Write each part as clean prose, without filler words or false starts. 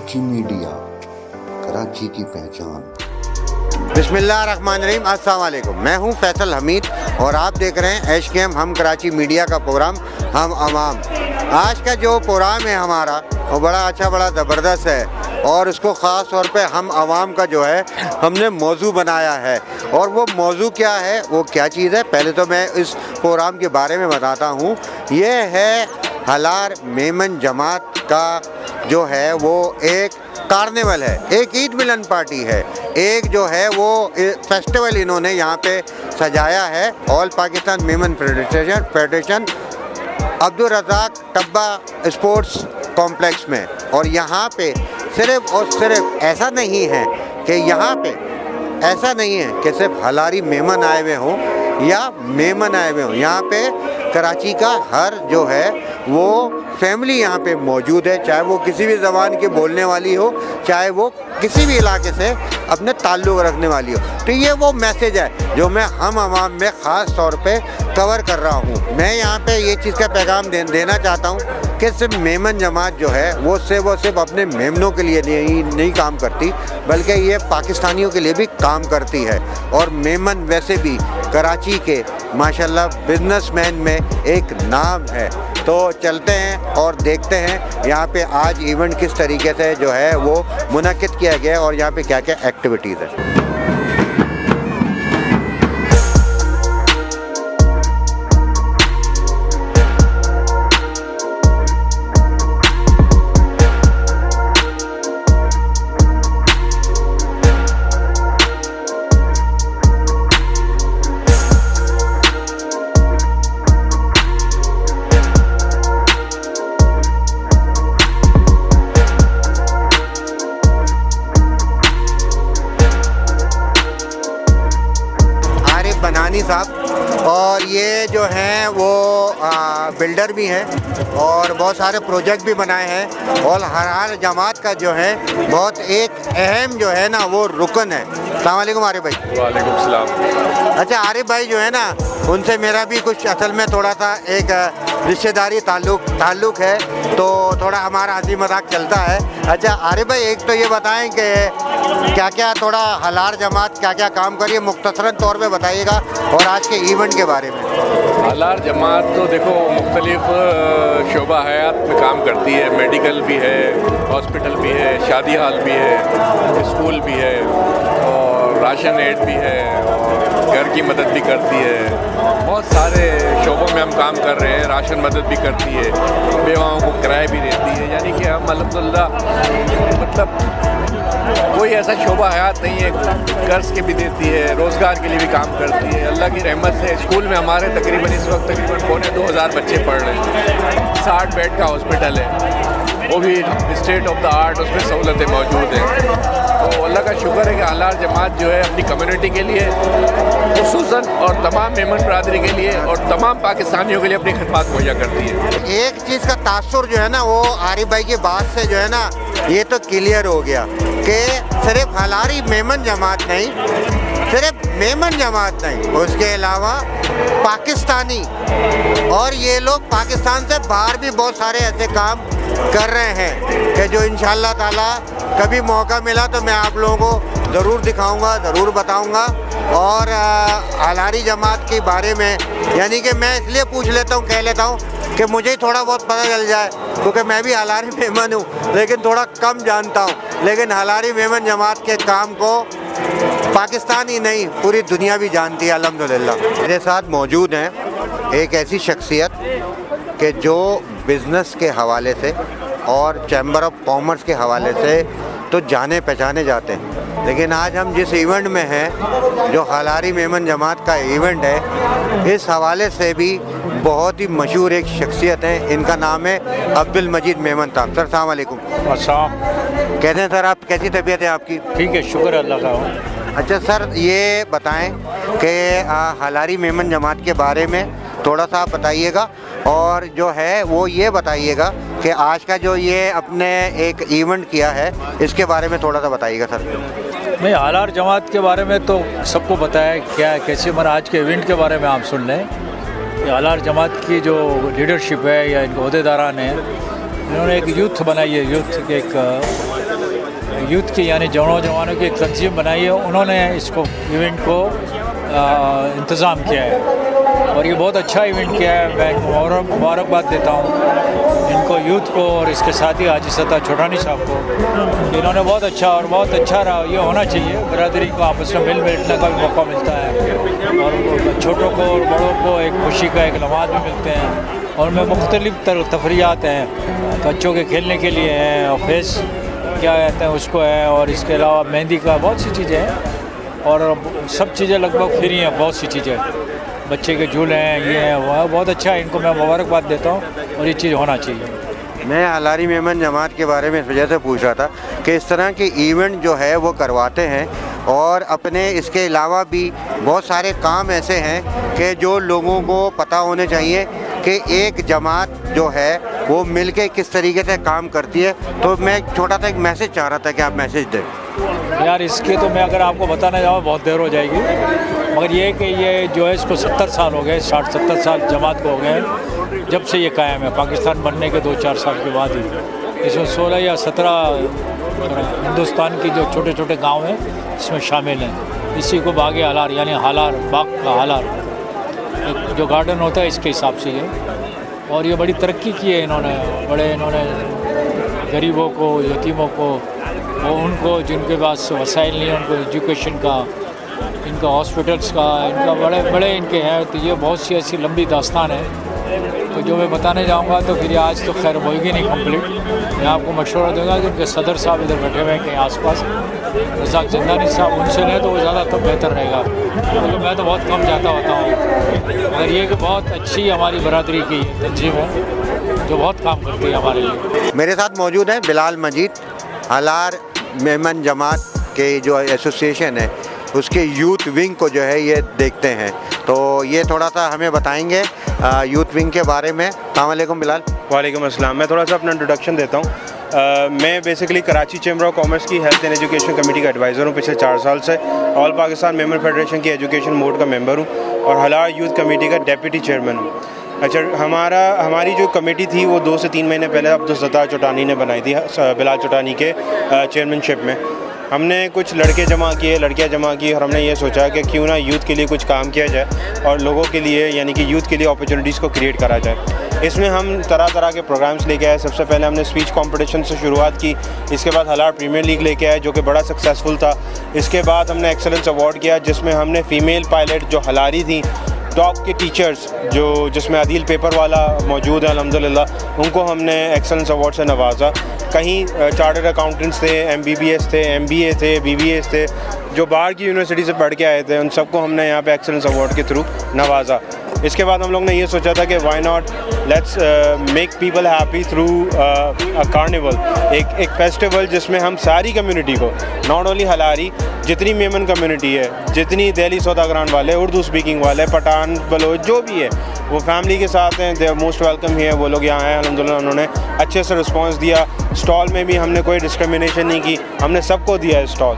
Karachi media, Karachi की पहचान। बिस्मिल्लाहिर्रहमानिर्रहीम, अस्सलाम वालेकुम। मैं हूं फैसल हमीद और आप देख रहे हैं HKM हम कराची मीडिया का प्रोग्राम हम अवाम। आज का जो प्रोग्राम है हमारा वो बड़ा अच्छा, बड़ा ज़बरदस्त है और उसको ख़ास तौर पे हम अवाम का जो है हमने मौजू बनाया है। और वो मौजू क्या है, वो क्या चीज़ है, पहले तो मैं इस प्रोग्राम के बारे में बताता हूँ। ये है हलार मेमन जमात का जो है वो एक कार्निवल है, एक ईद मिलन पार्टी है, एक जो है वो फेस्टिवल इन्होंने यहाँ पे सजाया है। All Pakistan Memon federation Abdul Razzak Tabba sports complex में। और यहाँ पे सिर्फ और सिर्फ ऐसा नहीं है कि यहाँ पे ऐसा नहीं है कि सिर्फ हलारी मेमन आए हुए हों या मेमन आए हुए हों। यहाँ पे कराची का हर जो है वो फैमिली यहाँ पे मौजूद है, चाहे वो किसी भी ज़बान की बोलने वाली हो, चाहे वो किसी भी इलाके से अपने ताल्लुक़ रखने वाली हो। तो ये वो मैसेज है जो मैं हम अवाम में ख़ास तौर पे कवर कर रहा हूँ। मैं यहाँ पे ये चीज़ का पैगाम देना चाहता हूँ कि सिर्फ मेमन जमात जो है वो सिर्फ अपने मेमनों के लिए नहीं काम करती, बल्कि ये पाकिस्तानियों के लिए भी काम करती है। और मेमन वैसे भी कराची के माशाल्लाह बिजनेसमैन में एक नाम है। तो चलते हैं और देखते हैं यहाँ पे आज इवेंट किस तरीके से जो है वो मुनक्किद किया गया है और यहाँ पे क्या क्या एक्टिविटीज़ है। बनानी साहब, और ये जो हैं वो बिल्डर भी हैं और बहुत सारे प्रोजेक्ट भी बनाए हैं। और हर जमात का जो है बहुत एक अहम जो है ना वो रुकन है। अस्सलाम वालेकुम आरिफ भाई। वालेकुम सलाम। अच्छा आरिफ भाई जो है ना उनसे मेरा भी कुछ असल में थोड़ा सा एक रिश्तेदारी ताल्लुक़ है, तो थोड़ा हमारा हंसी मजाक चलता है। अच्छा आरिफ भाई, एक तो ये बताएं कि क्या क्या थोड़ा हलार जमात क्या क्या काम करिए, मुख्तसरन तौर पे बताइएगा, और आज के इवेंट के बारे में। हलार जमात तो देखो मुख्तलिफ शोबा हयात में काम करती है। मेडिकल भी है, हॉस्पिटल भी है, शादी हाल भी है, स्कूल भी है, और राशन एड भी है, और घर की मदद भी करती है। बहुत सारे शोबों में हम काम कर रहे हैं। राशन मदद भी करती है, बेवाओं को किराए भी देती है। यानी कि हम अल्हम्दुलिल्लाह मतलब कोई ऐसा शोबा हयात नहीं है, कर्ज के भी देती है, रोज़गार के लिए भी काम करती है। अल्लाह की रहमत से स्कूल में हमारे तकरीबन इस वक्त तकरीबन 2500 बच्चे पढ़ रहे हैं। 60 बेड का हॉस्पिटल है, वो भी स्टेट ऑफ द आर्ट, उसमें सहूलतें मौजूद हैं। तो अल्लाह का शुक्र है कि हलार जमात जो है अपनी कम्युनिटी के लिए खुसूसन और तमाम मेमन बरादरी के लिए और तमाम पाकिस्तानियों के लिए अपनी खिदमत मुहैया करती है। एक चीज़ का तासुर जो है ना वो आरिफ भाई की बात से जो है ना ये तो क्लियर हो गया कि सिर्फ हलारी मेमन जमात नहीं, सिर्फ मेमन जमात नहीं, उसके अलावा पाकिस्तानी और ये लोग पाकिस्तान से बाहर भी बहुत सारे ऐसे काम कर रहे हैं कि जो इंशाअल्लाह ताला कभी मौका मिला तो मैं आप लोगों को ज़रूर दिखाऊंगा, ज़रूर बताऊंगा। और हलारी जमात के बारे में यानी कि मैं इसलिए पूछ लेता हूँ, कह लेता हूँ कि मुझे ही थोड़ा बहुत पता चल जाए, क्योंकि मैं भी हलारी मेमन हूँ लेकिन थोड़ा कम जानता हूँ। लेकिन हलारी मेमन जमात के काम को पाकिस्तान ही नहीं पूरी दुनिया भी जानती है अल्हम्दुलिल्लाह। मेरे साथ मौजूद हैं एक ऐसी शख्सियत कि जो बिज़नेस के हवाले से और चैम्बर ऑफ कॉमर्स के हवाले से तो जाने पहचाने जाते हैं, लेकिन आज हम जिस इवेंट में हैं जो हलारी मेमन जमात का इवेंट है, इस हवाले से भी बहुत ही मशहूर एक शख्सियत है। इनका नाम है अब्दुल मजीद मेमन साहब। सर अस्सलाम वालेकुम। कैसे हैं सर आप, कैसी तबीयत है आपकी? ठीक है, शुक्र अल्लाह का। अच्छा सर, ये बताएं कि हलारी मेमन जमात के बारे में थोड़ा सा आप बताइएगा, और जो है वो ये बताइएगा कि आज का जो ये अपने एक इवेंट किया है इसके बारे में थोड़ा सा बताइएगा सर। नहीं, हलार जमात के बारे में तो सबको बताया क्या है कैसे, मगर आज के इवेंट के बारे में आप सुन लें। हलार जमात की जो लीडरशिप है या इनके अहदेदारान हैं, इन्होंने एक यूथ बनाई है, यूथ के एक यूथ की यानी नौजवानों की एक तंजीम बनाई है, उन्होंने इसको इवेंट को इंतज़ाम किया है और ये बहुत अच्छा इवेंट किया है। मैं मुबारकबाद देता हूँ इनको, यूथ को और इसके साथ ही हाजी सत्तार छोटानी साहब को। इन्होंने बहुत अच्छा रहा। ये होना चाहिए, बरादरी को आपस में मिल बैठने का भी मौका मिलता है और छोटों को और बड़ों को एक खुशी का एक लम्हात भी मिलते हैं। और में मुख्तलिफ तफरियात हैं, बच्चों के खेलने के लिए हैं और फेस क्या कहते हैं उसको है, और इसके अलावा मेहंदी का बहुत सी चीज़ें हैं और सब चीज़ें लगभग फ्री हैं। बहुत सी चीज़ें, बच्चे के झूले हैं, ये हैं, वो है। बहुत अच्छा है, इनको मैं मुबारकबाद देता हूँ और ये चीज़ होना चाहिए। मैं हलारी मेमन जमात के बारे में इस वजह से पूछ रहा था कि इस तरह के इवेंट जो है वो करवाते हैं और अपने इसके अलावा भी बहुत सारे काम ऐसे हैं कि जो लोगों को पता होने चाहिए कि एक जमात जो है वो मिलके किस तरीके से काम करती है। तो मैं एक छोटा सा एक मैसेज चाह रहा था कि आप मैसेज दें। यार इसके तो मैं अगर आपको बताना चाहूँ बहुत देर हो जाएगी, मगर ये कि ये जो है इसको 70 साल हो गए, 60-70 साल जमात को हो गए जब से ये कायम है। पाकिस्तान बनने के 2-4 साल के बाद ही इसमें 16 या 17 हिंदुस्तान की जो छोटे छोटे गांव हैं इसमें शामिल हैं। इसी को बाग हालार यानी हालार, बाग का हालार एक जो गार्डन होता है इसके हिसाब से ये, और ये बड़ी तरक्की की है इन्होंने गरीबों को, यतीमों को, वो उनको जिनके पास वसाइल नहीं है उनको एजुकेशन का, इनका हॉस्पिटल्स का, इनका बड़े इनके हैं। तो ये बहुत सी ऐसी लंबी दास्तान है तो जो मैं बताने जाऊंगा तो फिर आज तो खैर होगी नहीं कंप्लीट। मैं आपको मशवरा दूंगा कि उनके सदर साहब इधर बैठे हुए हैं कहीं आसपास, रज़ाक ज़ंदानी साहब, उनसे लें तो वो ज़्यादा तो बेहतर रहेगा। मतलब मैं तो बहुत कम जाता होता हूँ, मगर ये कि बहुत अच्छी हमारी बरादरी की तंजीम है जो बहुत काम करती है हमारे लिए। मेरे साथ मौजूद है बिलाल मजीद, हलार मेमन जमात के जो एसोसिएशन है उसके यूथ विंग को जो है ये देखते हैं, तो ये थोड़ा सा हमें बताएंगे यूथ विंग के बारे में। अस्सलाम वालेकुम बिलाल। वालेकुम अस्सलाम। मैं थोड़ा सा अपना इंट्रोडक्शन देता हूँ। मैं basically Karachi chamber of commerce की हेल्थ एंड एजुकेशन कमेटी का एडवाइज़र हूँ पिछले 4 साल से। ऑल पाकिस्तान मेमन फेडरेशन की एजुकेशन बोर्ड का मेंबर हूँ और हलार यूथ कमेटी का डेप्यूटी चेयरमैन हूँ। अच्छा, हमारी जो कमेटी थी वो 2 से 3 महीने पहले अब्दुल सत्तार चौटानी ने बनाई थी, बिलाल चौटानी के चेयरमैनशिप में। हमने कुछ लड़कियां जमा की और हमने ये सोचा कि क्यों ना यूथ के लिए कुछ काम किया जाए और लोगों के लिए यानी कि यूथ के लिए अपॉर्चुनिटीज़ को क्रिएट करा जाए। इसमें हम तरह तरह के प्रोग्राम्स लेके आए। सबसे पहले हमने स्पीच कंपटीशन से शुरुआत की, इसके बाद हलार प्रीमियर लीग लेके आए जो कि बड़ा सक्सेसफुल था। इसके बाद हमने एक्सेलेंस अवार्ड किया जिसमें हमने फ़ीमेल पायलट जो हलारी थी, डॉग के टीचर्स जिसमें अदील पेपर वाला मौजूद है अल्हम्दुलिल्लाह, उनको हमने एक्सेलेंस अवार्ड से नवाजा। कहीं चार्टर्ड अकाउंटेंट्स थे, MBBS थे, MBA थे, BBAs थे, जो बाहर की यूनिवर्सिटी से पढ़ के आए थे, उन सबको हमने यहाँ पे एक्सेलेंस अवार्ड के थ्रू नवाजा। इसके बाद हम लोग ने ये सोचा था कि why not let's make people happy through a carnival, एक फेस्टिवल जिसमें हम सारी कम्युनिटी को, नॉट ओनली हलारी, जितनी मेमन कम्युनिटी है, जितनी दिल्ली सौदागरान वाले, उर्दू स्पीकिंग वाले, पठान, बलोच, जो भी है वो फैमिली के साथ हैं, दे आर मोस्ट वेलकम है। वो लोग यहाँ आए, अल्हम्दुलिल्लाह उन्होंने अच्छे से रिस्पांस दिया। स्टॉल में भी हमने कोई डिस्क्रिमिनेशन नहीं की, हमने सबको दिया है स्टॉल,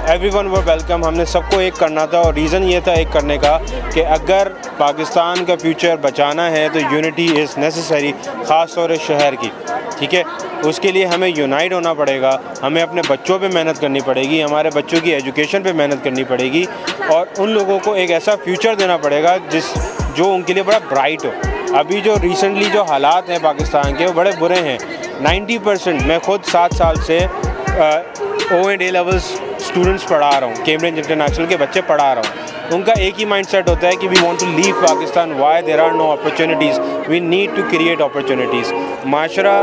एवरीवन वर वेलकम। हमने सबको एक करना था और रीज़न ये था एक करने का कि अगर पाकिस्तान का फ्यूचर बचाना है तो यूनिटी इज़ नेसेसरी, ख़ास तौर से शहर की, ठीक है। उसके लिए हमें यूनाइट होना पड़ेगा, हमें अपने बच्चों पे मेहनत करनी पड़ेगी, हमारे बच्चों की एजुकेशन पे मेहनत करनी पड़ेगी और उन लोगों को एक ऐसा फ्यूचर देना पड़ेगा जो उनके लिए बड़ा ब्राइट हो। अभी जो रिसेंटली जो हालात हैं पाकिस्तान के वो बड़े बुरे हैं। 90% मैं खुद 7 साल से O&A लेवल्स स्टूडेंट्स पढ़ा रहा हूँ, कैम्ब्रिज इंटरनेशनल के बच्चे पढ़ा रहा हूँ। उनका एक ही माइंडसेट होता है कि we want to leave Pakistan, why there are no opportunities, we need to create opportunities. माशरा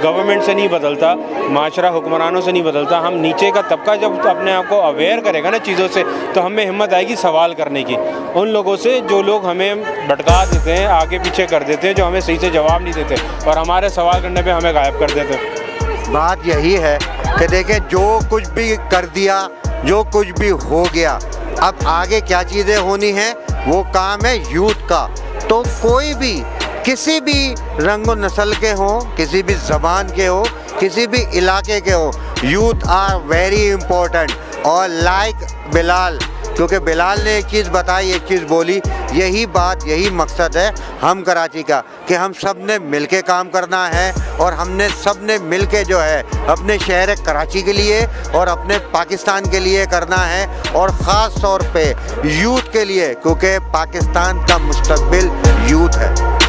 गवर्नमेंट से नहीं बदलता, माशरा हुक्मरानों से नहीं बदलता। हम नीचे का तबका जब अपने आप को अवेयर करेगा ना चीज़ों से, तो हमें हिम्मत आएगी सवाल करने की उन लोगों से जो लोग हमें भटका देते हैं, आगे पीछे कर देते हैं, जो हमें सही से जवाब नहीं देते और हमारे सवाल करने पर हमें गायब कर देते हैं। बात यही है कि देखें, जो कुछ भी कर दिया, जो कुछ भी हो गया, अब आगे क्या चीज़ें होनी हैं वो काम है यूथ का। तो कोई भी किसी भी रंग व नस्ल के हों, किसी भी ज़बान के हो, किसी भी इलाके के हो, यूथ आर वेरी इम्पोर्टेंट। और लाइक बिलाल क्योंकि बिलाल ने एक चीज़ बताई, एक चीज़ बोली, यही बात, यही मकसद है हम कराची का, कि हम सब ने मिल के काम करना है और हमने सब ने मिल के जो है अपने शहर कराची के लिए और अपने पाकिस्तान के लिए करना है, और ख़ास तौर पे यूथ के लिए, क्योंकि पाकिस्तान का मुस्तकबिल यूथ है।